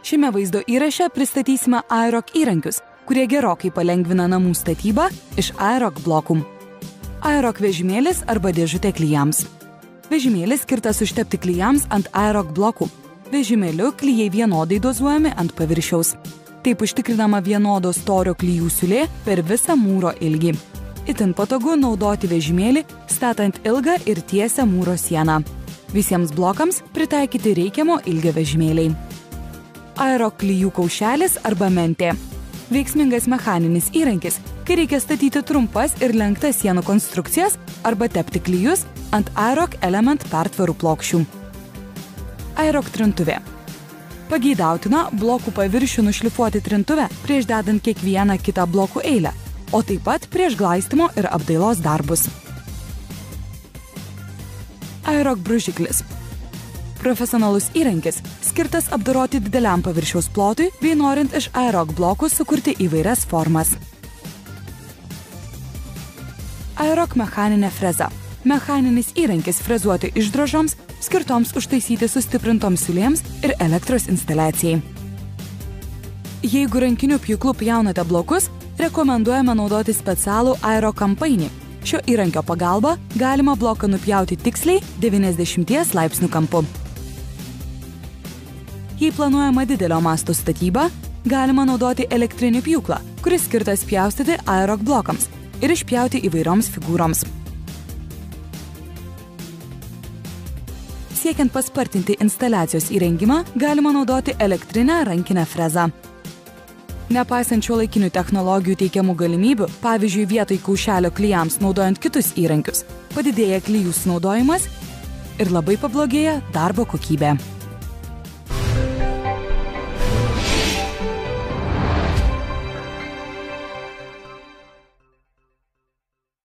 Šiame vaizdo įraše pristatysime Aeroc įrankius, kurie gerokai palengvina namų statybą iš Aeroc blokų. Aeroc vežimėlis arba dėžutė klijams. Vežimėlis skirtas užtepti klijams ant Aeroc blokų. Vežimėliu klijai vienodai dozuojami ant paviršiaus. Taip užtikrinama vienodo storio klijų siūlė per visą mūro ilgį. Itin patogu naudoti vežimėlį, statant ilgą ir tiesią mūro sieną. Visiems blokams pritaikyti reikiamo ilgio vežimėliai. Aeroc klijų kaušelis arba mentė. Veiksmingas mechaninis įrankis, kai reikia statyti trumpas ir lenktas sienų konstrukcijas arba tepti klijus ant Aeroc Element pertvarų plokščių. Aeroc trintuvė. Pageidautina blokų paviršių nušlifuoti trintuvę prieš dedant kiekvieną kitą blokų eilę, o taip pat prieš glaistymo ir apdailos darbus. Aeroc brūžiklis. Profesionalus įrankis, skirtas apdoroti dideliam paviršiaus plotui bei norint iš Aeroc blokų sukurti įvairias formas. Aeroc mechaninė freza. Mechaninis įrankis frezuoti išdrožoms, skirtoms užtaisyti sustiprintoms siūlėms ir elektros instaliacijai. Jeigu rankiniu pjūklu pjaunate blokus, rekomenduojame naudoti specialų Aeroc kampainį. Šio įrankio pagalba galima bloką nupjauti tiksliai 90 laipsnių kampu. Jei planuojama didelio masto statyba, galima naudoti elektrinį pjūklą, kuris skirtas pjaustyti Aeroc blokams ir išpjauti įvairioms figūroms. Siekiant paspartinti instaliacijos įrengimą, galima naudoti elektrinę rankinę frezą. Nepaisant šiuolaikinių technologijų teikiamų galimybių, pavyzdžiui, vietoj kaušelio klijams naudojant kitus įrankius, padidėja klijų sunaudojimas ir labai pablogėja darbo kokybė.